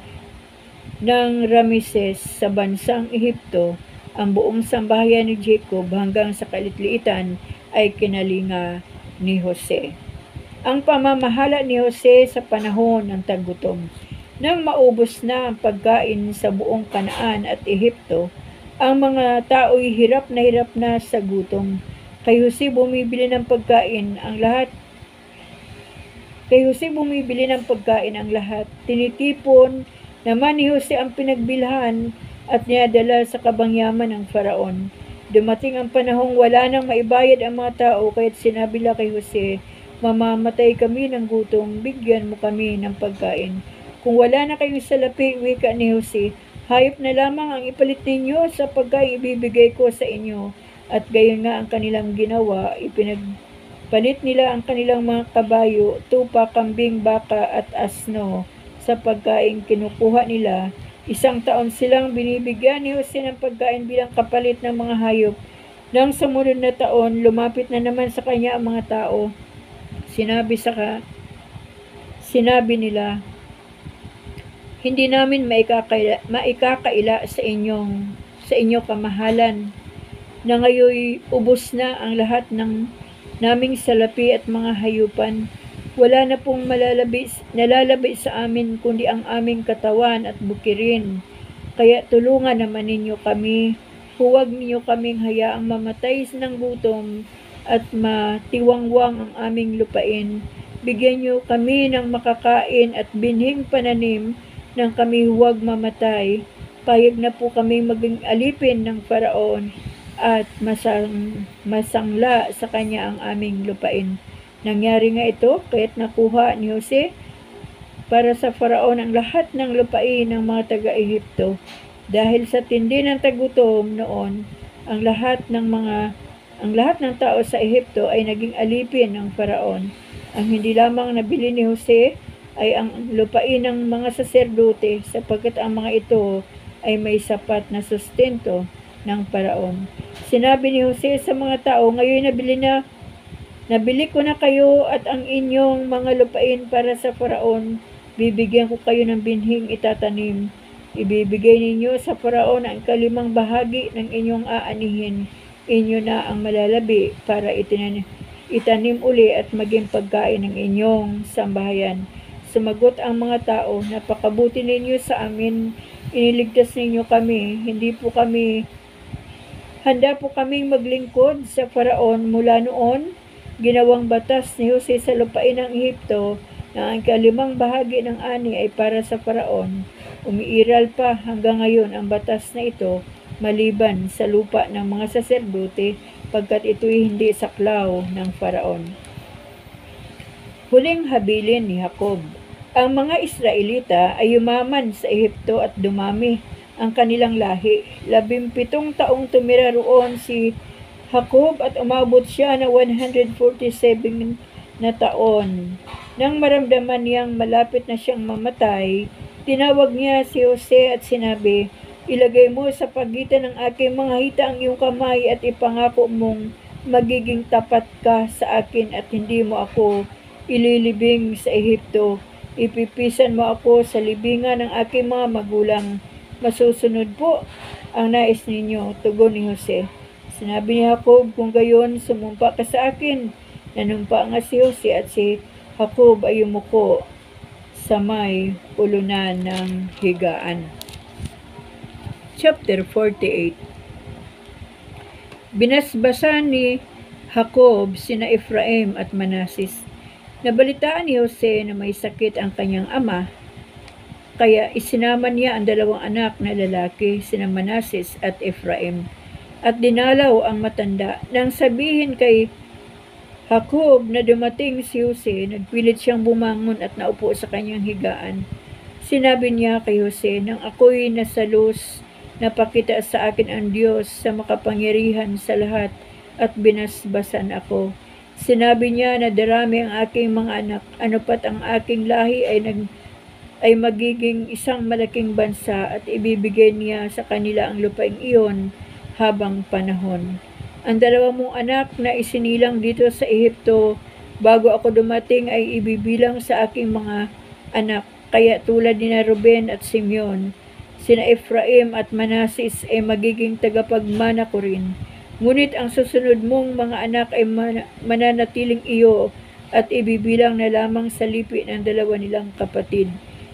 ng Rameses sa bansang Ehipto. Ang buong sambahayan ni Jacob hanggang sa kalitliitan ay kinalinga ni Jose. Ang pamamahala ni Jose sa panahon ng taggutom. Nang maubos na ang pagkain sa buong Kanaan at Ehipto, ang mga tao'y hirap na sa gutom. Kay Jose bumibili ng pagkain ang lahat. Tinitipon naman ni Jose ang pinagbilhan at niadala sa kabangyaman ng Faraon. Dumating ang panahong wala nang maibayad ang mga tao, kaya't sinabi nila kay Jose, "Mamamatay kami ng gutom, bigyan mo kami ng pagkain." Kung wala na kayong salapi, wika ni Jose, hayop na lamang ang ipalit ninyo sa pagkain ibibigay ko sa inyo. At gayon nga ang kanilang ginawa, ipinagpalit nila ang kanilang mga kabayo, tupa, kambing, baka at asno sa pagkain kinukuha nila. 1 taon silang binibigyan ni Jose ng pagkain bilang kapalit ng mga hayop. Nang sumunod na taon, lumapit na naman sa kanya ang mga tao. Sinabi nila, "Hindi namin maikakaila sa inyo kamahalan na ngayon ubos na ang lahat ng naming salapi at mga hayupan. Wala na pong nalalabi sa amin kundi ang aming katawan at bukirin. Kaya tulungan naman ninyo kami. Huwag ninyo kaming hayaang mamatay ng gutom at matiwangwang ang aming lupain. Bigyan niyo kami ng makakain at binhing pananim nang kami huwag mamatay. Payag na po kami maging alipin ng Faraon at masangla sa kanya ang aming lupain." Nangyari nga ito, kaya't nakuha ni Jose para sa Faraon ang lahat ng lupain ng mga taga-Ehipto. Dahil sa tindi ng tagutom noon, ang lahat ng tao sa Ehipto ay naging alipin ng Faraon. Ang hindi lamang nabili ni Jose ay ang lupain ng mga saserdote, sapagkat ang mga ito ay may sapat na sustento ng Faraon. Sinabi ni Jose sa mga tao, "Ngayon nabili ko na kayo at ang inyong mga lupain para sa Faraon. Bibigyan ko kayo ng binhing itatanim. Ibibigay ninyo sa Faraon ang 5 bahagi ng inyong aanihin. Inyo na ang malalabi para itanim uli at maging pagkain ng inyong sambahayan." Sumagot ang mga tao, "Napakabuti ninyo sa amin. Iniligtas ninyo kami. Handa po kaming maglingkod sa Faraon." Mula noon, ginawang batas ni Jose sa lupain ng Ehipto na ang 5 bahagi ng ani ay para sa Faraon. Umiiral pa hanggang ngayon ang batas na ito, maliban sa lupa ng mga saserdote, pagkat ito'y hindi saklaw ng Faraon. Huling habilin ni Jacob. Ang mga Israelita ay yumaman sa Ehipto at dumami ang kanilang lahi. 17 taong tumira roon si Jacob at umabot siya na 147 na taon. Nang maramdaman niyang malapit na siyang mamatay, tinawag niya si Jose at sinabi, "Ilagay mo sa pagitan ng aking mga hita ang iyong kamay at ipangako mong magiging tapat ka sa akin at hindi mo ako ililibing sa Ehipto. Ipipisan mo ako sa libingan ng aking mga magulang. Masusunod po ang nais ninyo." Tugon ni Jose. Sinabi ni Jacob, "Kung gayon, sumumpa ka sa akin." Nanumpa nga si Jose at si Jacob ay yumuko sa may pulunan ng higaan. Chapter 48. Binasbasan ni Jacob sina Ephraim at Manases. Nabalitaan ni Jose na may sakit ang kanyang ama, kaya isinama niya ang 2 anak na lalaki, sina Manases at Ephraim, at dinalaw ang matanda. Nang sabihin kay Jacob na dumating si Jose, nagpilit siyang bumangon at naupo sa kanyang higaan. Sinabi niya kay Jose, "Nang ako'y nasalos, napakita sa akin ang Diyos sa makapangyarihan sa lahat at binasbasan ako. Sinabi niya na darami ang aking mga anak, ano pat ang aking lahi ay magiging isang malaking bansa at ibibigay niya sa kanila ang lupaing iyon habang panahon. Ang 2 mong anak na isinilang dito sa Ehipto bago ako dumating ay ibibilang sa aking mga anak, kaya tulad ni Ruben at Simeon, sina Ephraim at Manases ay magiging tagapagmana ko rin. Ngunit ang susunod mong mga anak ay mananatiling iyo at ibibilang na lamang sa lipi ng 2 nilang kapatid.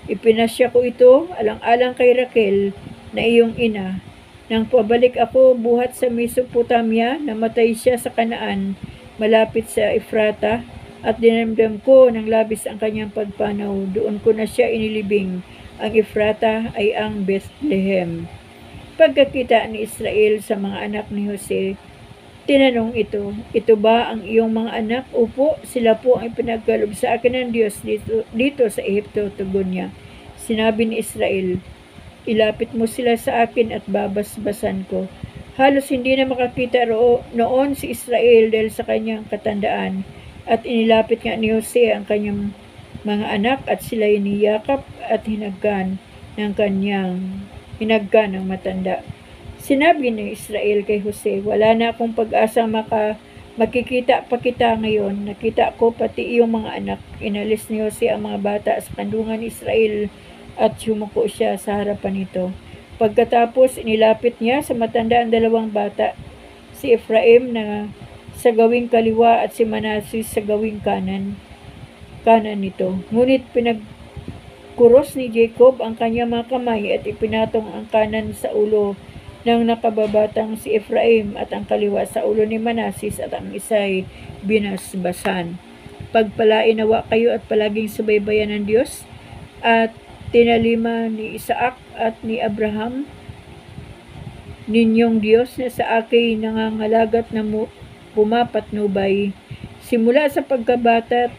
Ipinasya ko ito alang-alang kay Raquel na iyong ina. Nang pabalik ako buhat sa Mesopotamia, namatay siya sa Kanaan, malapit sa Efrata, at dinamdam ko ng labis ang kanyang pagpanaw. Doon ko na siya inilibing. Ang Efrata ay ang Bethlehem. Pagkakita ni Israel sa mga anak ni Jose, tinanong ito ba ang iyong mga anak? Opo, sila po ang pinagkaloob sa akin ng Diyos dito sa Ehipto, tugon niya. Sinabi ni Israel, ilapit mo sila sa akin at babasbasan ko. Halos hindi na makakita noon si Israel dahil sa kanyang katandaan, at inilapit nga ni Jose ang kanyang mga anak at sila'y niyakap at hinagkan ng matanda. Sinabi ni Israel kay Jose, wala na akong pag-asa makikita pa kita ngayon. Nakita ko pati iyong mga anak. Inalis ni Jose ang mga bata sa kandungan ni Israel at yumuko siya sa harapan nito. Pagkatapos, inilapit niya sa matanda ang dalawang bata, si Ephraim na sa gawing kaliwa at si Manasseh sa gawing kanan nito. Ngunit pinagkuros ni Jacob ang kanyang mga kamay at ipinatong ang kanan sa ulo ng nakababatang si Ephraim at ang kaliwa sa ulo ni Manasseh at ang isa'y binasbasan. Pagpalain nawa kayo at palaging subaybayan ng Diyos at tinalima ni Isaac at ni Abraham, ninyong Diyos na sa akin nangangalagat na pumapatnubay, simula sa pagkabata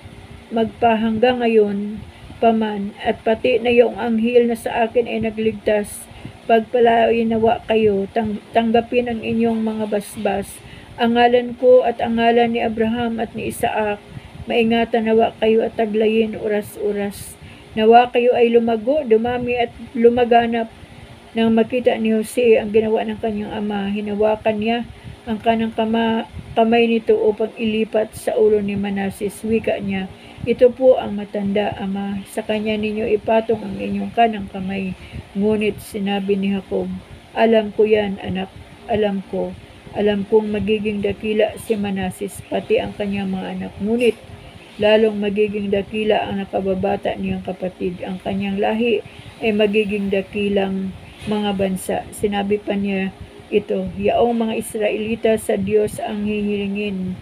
magpahanggang ngayon paman, at pati na yung anghel na sa akin ay nagligtas. Pagpalain nawa kayo, tanggapin ang inyong mga basbas, ang ngalan ko at ang ngalan ni Abraham at ni Isaac. Maingatan nawa kayo at taglayin oras-oras. Nawa kayo ay lumago, dumami at lumaganap. Nang makita ni Jose ang ginawa ng kanyang ama, hinawakan niya ang kanang kamay nito upang ilipat sa ulo ni Manasseh. Wika niya, ito po ang matanda, ama. Sa kanya ninyo ipatong ang inyong kanang kamay. Ngunit sinabi ni Jacob, alam ko yan, anak. Alam ko. Alam kong magiging dakila si Manasseh, pati ang kanyang mga anak. Ngunit lalong magiging dakila ang nakababata niyang kapatid. Ang kanyang lahi ay magiging dakilang mga bansa. Sinabi pa niya ito, yaong mga Israelita sa Diyos ang hihilingin.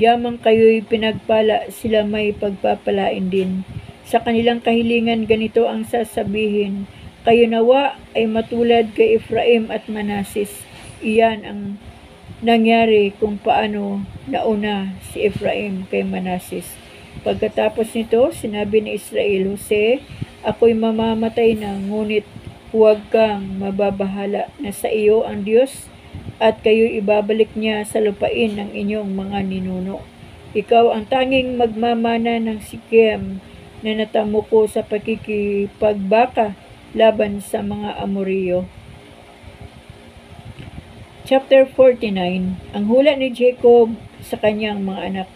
Yamang kayo'y pinagpala, sila may pagpapalain din. Sa kanilang kahilingan ganito ang sasabihin, kayo nawa ay matulad kay Ephraim at Manasseh. Iyan ang nangyari kung paano nauna si Ephraim kay Manasseh. Pagkatapos nito, sinabi ni Israel, Jose, ako'y mamamatay na, ngunit huwag kang mababahala na sa iyo ang Diyos at kayo'y ibabalik niya sa lupain ng inyong mga ninuno. Ikaw ang tanging magmamana ng Sikem na natamo ko sa pakikipagbaka laban sa mga Amoreo. Chapter 49. Ang hula ni Jacob sa kanyang mga anak.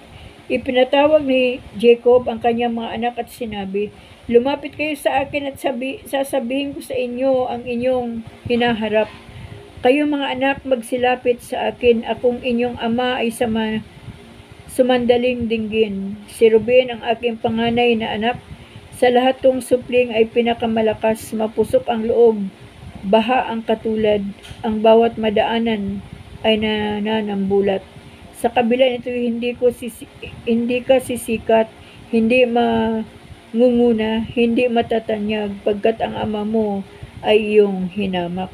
Ipinatawag ni Jacob ang kanyang mga anak at sinabi, lumapit kayo sa akin at sasabihin ko sa inyo ang inyong hinaharap. Kayo mga anak, magsilapit sa akin. Akong inyong ama ay sumandaling dinggin. Si Ruben ang aking panganay na anak. Sa lahat tong supling ay pinakamalakas, mapusok ang loob, baha ang katulad, ang bawat madaanan ay nananambulat. Sa kabila nito, hindi ka sisikat, hindi mangunguna, hindi matatanyag, pagkat ang ama mo ay iyong hinamak.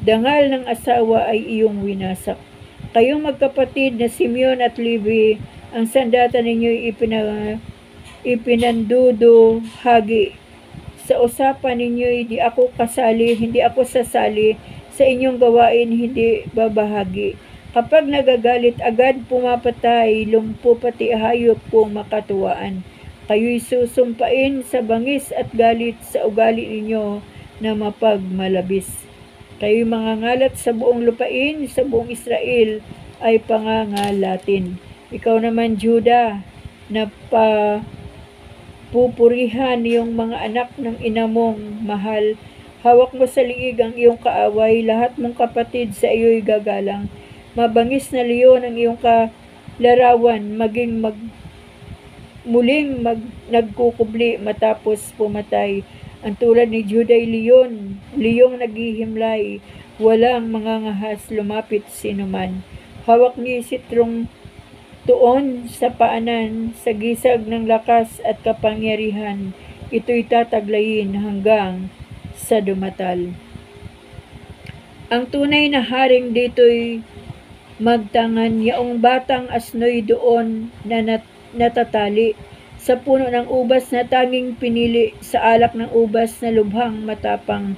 Dangal ng asawa ay iyong winasak. Kayong magkapatid na Simeon at Levi, ang sandata ninyo'y ipinandudo hagi. Sa usapan ninyo'y di ako kasali, hindi ako sasali. Sa inyong gawain, hindi babahagi. Kapag nagagalit, agad pumapatay, lumpo pati hayop kung makatuwaan. Kayo'y susumpain sa bangis at galit sa ugali ninyo na mapagmalabis. Kayo'y mangangalat sa buong lupain, sa buong Israel ay pangangalatin. Ikaw naman, Juda, na pupurihan yung mga anak ng ina mong mahal. Hawak mo sa liig ang iyong kaaway, lahat mong kapatid sa iyo'y gagalang. Mabangis na leon ang iyong kalarawan, maging muling nagkukubli matapos pumatay. Ang tulad ni Juday Leong naghihimlay, walang mangangahas, lumapit sinuman. Hawak ni sitrong tuon sa paanan, sa gisag ng lakas at kapangyarihan, ito'y tataglayin hanggang sa dumatal. Ang tunay na haring dito'y magtangan, yaong batang asnoy doon na natatali sa puno ng ubas na tanging pinili, sa alak ng ubas na lubhang matapang.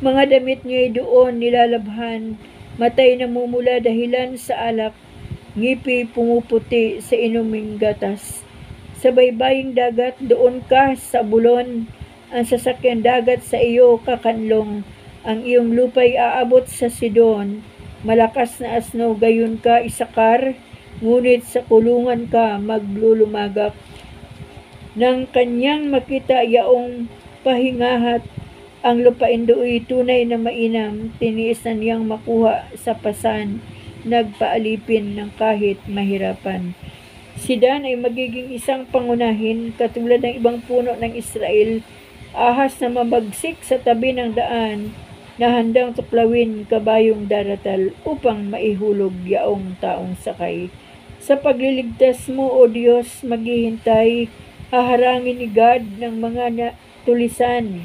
Mga damit niyo'y doon nilalabhan, matay namumula dahilan sa alak, ngipi pumuputi sa inuming gatas. Sa baybaying dagat, doon ka sa bulon, ang sasakyan dagat sa iyo kakanlong, ang iyong lupay aabot sa Sidon. Malakas na asno, gayon ka isakar, ngunit sa kulungan ka maglulumagak. Nang kanyang makita yaong pahingahat, ang lupain do'y tunay na mainam, tiniis na niyang makuha sa pasan, nagpaalipin ng kahit mahirapan. Si Dan ay magiging isang pangunahin, katulad ng ibang puno ng Israel, ahas na mabagsik sa tabi ng daan, na handang tuklawin kabayong daratal upang maihulog yaong taong sakay. Sa pagliligtas mo, O Diyos, maghihintay, haharangin ni God ng mga tulisan.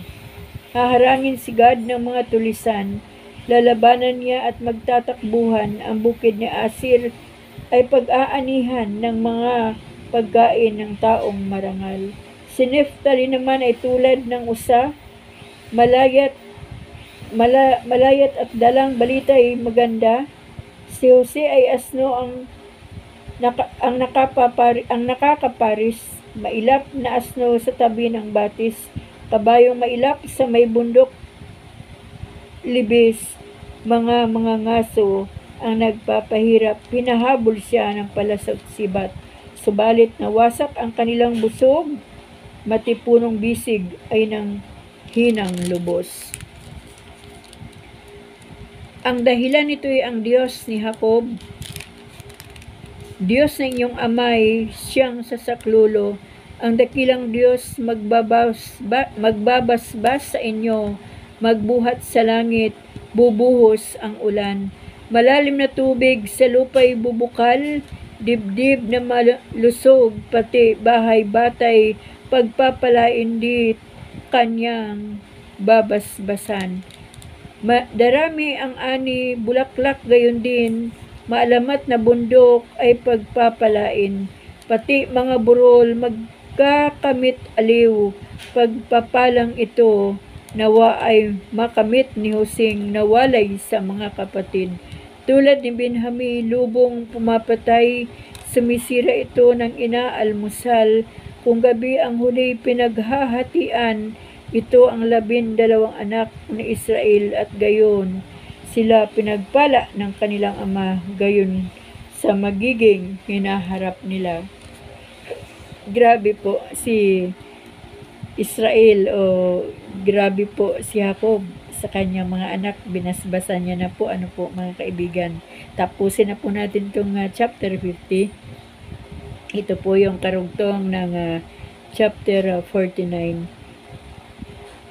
Haharangin si God ng mga tulisan, lalabanan niya at magtatakbuhan. Ang bukid ni Asir ay pag-aanihan ng mga pagkain ng taong marangal. Si Neftali naman ay tulad ng usa, malayat at dalang balita ay maganda. Si Jose ay asno ang nakakaparis, mailap na asno sa tabi ng batis, kabayong mailap sa may bundok libis, mga ngaso ang nagpapahirap, pinahabol siya ng palasot sibat, subalit nawasak ang kanilang busog, matipunong bisig ay ng hinang lubos. Ang dahilan nito ay ang Diyos ni Jacob, Diyos ng inyong amay, siyang sasaklulo, ang dakilang Diyos magbabasbas sa inyo, magbuhat sa langit, bubuhos ang ulan. Malalim na tubig sa lupa'y bubukal, dibdib na malusog, pati bahay batay, pagpapalain di kanyang babasbasan. Darami ang ani, bulaklak gayon din, maalamat na bundok ay pagpapalain, pati mga burol magkakamit aliw, pagpapalang ito, nawa ay makamit ni Hoseng nawalay sa mga kapatid. Tulad ni Benjami, lubong pumapatay, sumisira ito ng inaalmusal, kung gabi ang huli pinaghahatian, ito ang 12 anak ni Israel at gayon sila pinagpala ng kanilang ama, gayon sa magiging hinaharap nila. Grabe po si Israel o grabe po si Jacob sa kanyang mga anak. Binasbasan niya na po, ano po mga kaibigan. Tapusin na po natin itong chapter 50. Ito po yung karugtong ng chapter 49.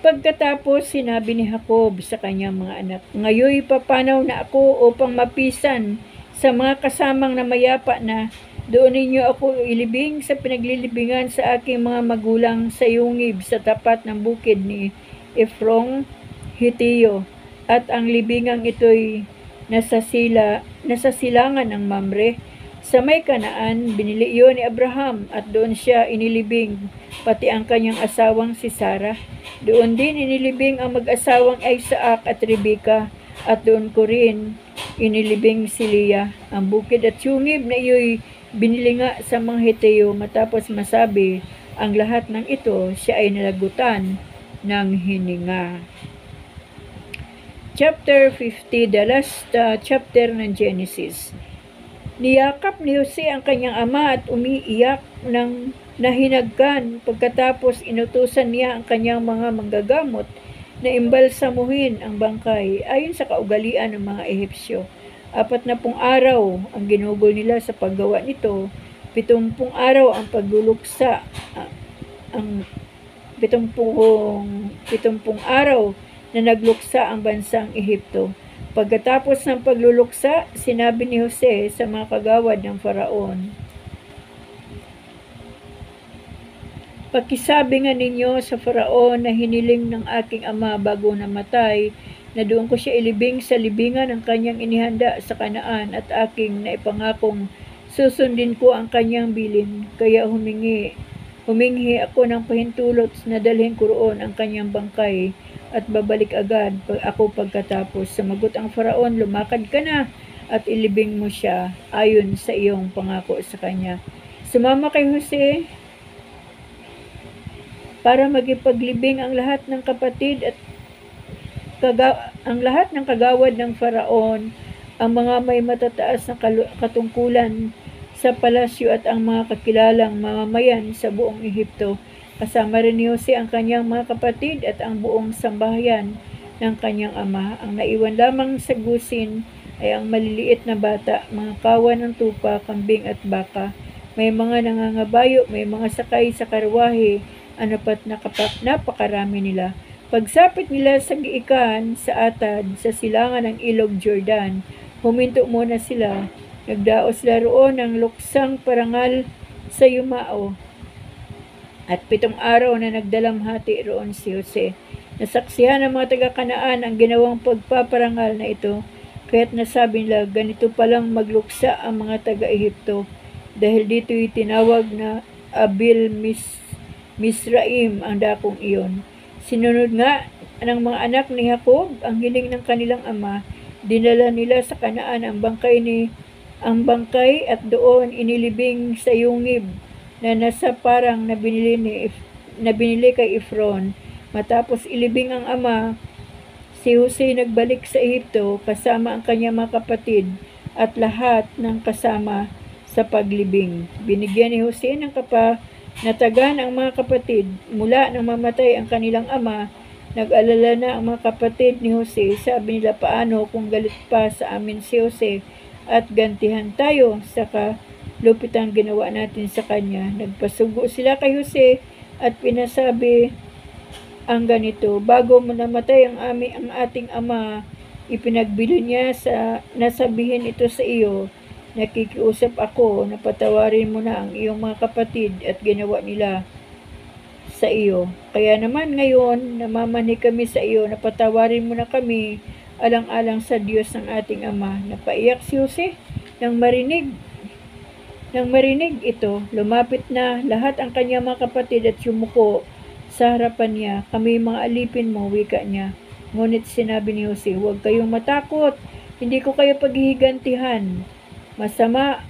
Pagkatapos, sinabi ni Jacob sa kanyang mga anak, ngayoy papanaw na ako upang mapisan sa mga kasamang na mayapa na, doon ninyo ako ilibing sa pinaglilibingan sa aking mga magulang sa yungib sa tapat ng bukid ni Efrong Hitiyo, at ang libingang ito'y nasa silangan ng Mamre. Sa may Kanaan, binili iyon ni Abraham at doon siya inilibing, pati ang kanyang asawang si Sarah. Doon din inilibing ang mag-asawang Isaac at Rebecca, at doon ko rin inilibing si Leah. Ang bukid at yungib na iyo'y binili nga sa mga Heteo. Matapos masabi ang lahat ng ito, siya ay nalagutan ng hininga. Chapter 50, the last chapter ng Genesis. Niyakap ni Jose ang kanyang ama at umiiyak ng nahinagkan. Pagkatapos inutusan niya ang kanyang mga manggagamot na imbalsamuhin ang bangkay ayon sa kaugalian ng mga Ehipsyo. 40 araw ang ginugol nila sa paggawa nito, 70 araw ang pagluluksa, ang 70 araw na nagluksa ang bansang Ehipto. Pagkatapos ng pagluluksa, sinabi ni Jose sa mga kagawad ng Faraon, "Pakisabi nga ninyo sa Faraon na hiniling ng aking ama bago namatay, na doon ko siya ilibing sa libingan ng kanyang inihanda sa Kanaan at aking naipangakong susundin ko ang kanyang bilin. Kaya humingi ako ng pahintulot na dalhin ko roon ang kanyang bangkay at babalik agad ako pagkatapos." Sumagot ang Faraon, "Lumakad ka na at ilibing mo siya ayon sa iyong pangako sa kanya." Sumama kay Jose para magipaglibing ang lahat ng kapatid at ang lahat ng kagawad ng Faraon, ang mga may matataas na katungkulan sa palasyo at ang mga kakilalang mamamayan sa buong Ehipto. Kasama rin ni Jose ang kanyang mga kapatid at ang buong sambahayan ng kanyang ama. Ang naiwan lamang sa gusin ay ang maliliit na bata, mga kawan ng tupa, kambing at baka. May mga nangangabayo, may mga sakay sa karwahe, anapat na napakarami nila. Pagsapit nila sa giikan sa Atad, sa silangan ng ilog Jordan, huminto muna sila. Nagdaos sila roon ng luksang parangal sa yumao. At 7 araw na nagdalamhati roon si Jose. Nasaksihan ng mga taga-Kanaan ang ginawang pagpaparangal na ito, kaya't nasabi nila, ganito palang magluksa ang mga taga-Ehipto. Dahil dito'y tinawag na Abil Misraim ang dakong iyon. Sinunod nga ng mga anak ni Jacob ang hiling ng kanilang ama. Dinala nila sa Kanaan ang bangkay at doon inilibing sa yungib na nasa parang na binili kay Efron. Matapos ilibing ang ama, si Jose nagbalik sa Ehipto kasama ang kanyang mga kapatid at lahat ng kasama sa paglibing. Binigyan ni Jose ng natagan ang mga kapatid. Mula nang mamatay ang kanilang ama, nag-alala na ang mga kapatid ni Jose. Sabi nila, paano kung galit pa sa amin si Jose at gantihan tayo sa kalupitang ginawa natin sa kanya. Nagpasugo sila kay Jose at pinasabi ang ganito, bago mo namatay ang ating ama, ipinagbili niya nasabihin ito sa iyo. Nakikiusap ako na patawarin mo na ang iyong mga kapatid at ginawa nila sa iyo. Kaya naman ngayon, namamanhi kami sa iyo na patawarin mo na kami alang-alang sa Diyos ng ating ama. Napaiyak si Jose nang marinig ito. Lumapit na lahat ang kanyang mga kapatid at yumuko sa harapan niya. Kami mga alipin mo, wika niya. Ngunit sinabi ni Jose, huwag kayong matakot. Hindi ko kayo paghihigantihan. Masama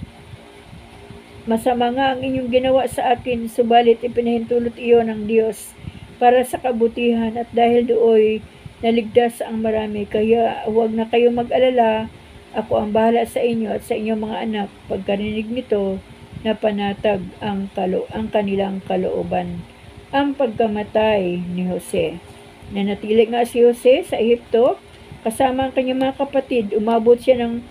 nga ang inyong ginawa sa akin, subalit ipinahintulot iyon ng Diyos para sa kabutihan at dahil dooy naligtas ang marami. Kaya huwag na kayo mag-alala, ako ang bahala sa inyo at sa inyong mga anak. Pagkarinig nito, napanatag ang kanilang kalooban. Ang pagkamatay ni Jose. Nanatili nga si Jose sa Ehipto kasama ang kanyang mga kapatid. Umabot siya ng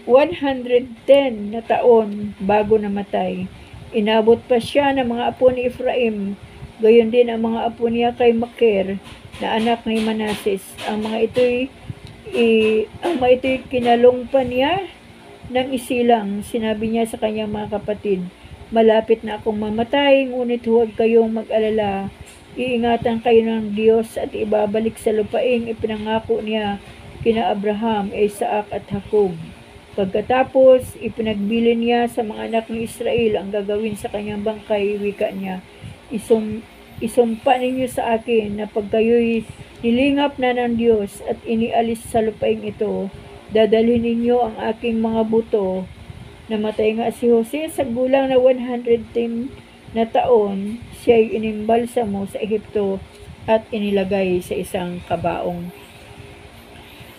110 na taon bago namatay. Inabot pa siya ng mga apo ni Ephraim, gayon din ang mga apo niya kay Makir na anak ni Manases. Ang mga ito'y kinalong pa niya ng isilang. Sinabi niya sa kanyang mga kapatid, malapit na akong mamatay, ngunit huwag kayong mag-alala. Iingatan kayo ng Diyos at ibabalik sa lupaing ipinangako niya kina Abraham, Isaac at Jacob. Pagkatapos, ipinagbili niya sa mga anak ng Israel ang gagawin sa kanyang bangkay, wika niya, isumpa ninyo sa akin na pag kayo'y nilingap na ng Diyos at inialis sa lupaing ito, dadalhin ninyo ang aking mga buto. Namatay nga si Jose sa gulang na 110 na taon, siya'y inimbalsamo sa Ehipto at inilagay sa isang kabaong.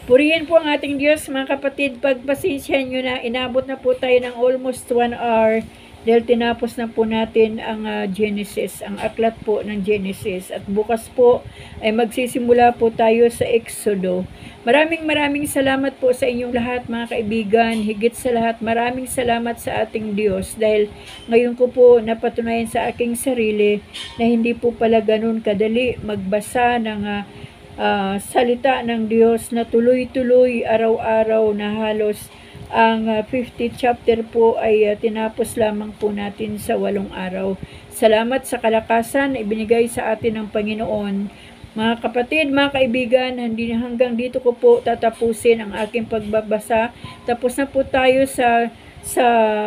Purihin po ang ating Diyos, mga kapatid. Pagpasensyahan nyo na, inabot na po tayo ng almost 1 hour dahil tinapos na po natin ang Genesis, ang aklat po ng Genesis. At bukas po ay magsisimula po tayo sa Exodo. Maraming salamat po sa inyong lahat mga kaibigan. Higit sa lahat, maraming salamat sa ating Diyos dahil ngayon ko po napatunayan sa aking sarili na hindi po pala ganun kadali magbasa ng salita ng Diyos na tuloy-tuloy araw-araw na halos ang 50th chapter po ay tinapos lamang po natin sa 8 araw. Salamat sa kalakasan na ibinigay sa atin ng Panginoon. Mga kapatid, mga kaibigan, hanggang dito ko po tatapusin ang aking pagbabasa. Tapos na po tayo sa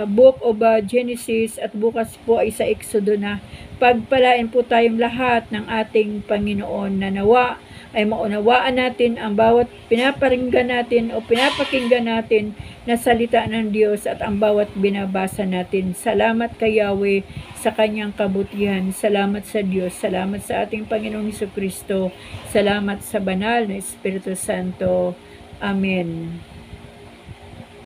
book of Genesis at bukas po ay sa Exodo na. Pagpalain po tayong lahat ng ating Panginoon na nawa ay maunawaan natin ang bawat pinaparinggan natin o pinapakinggan natin na salita ng Diyos at ang bawat binabasa natin. Salamat kay Yahweh sa kanyang kabutihan. Salamat sa Diyos. Salamat sa ating Panginoong Hesukristo. Salamat sa banal na Espiritu Santo. Amen.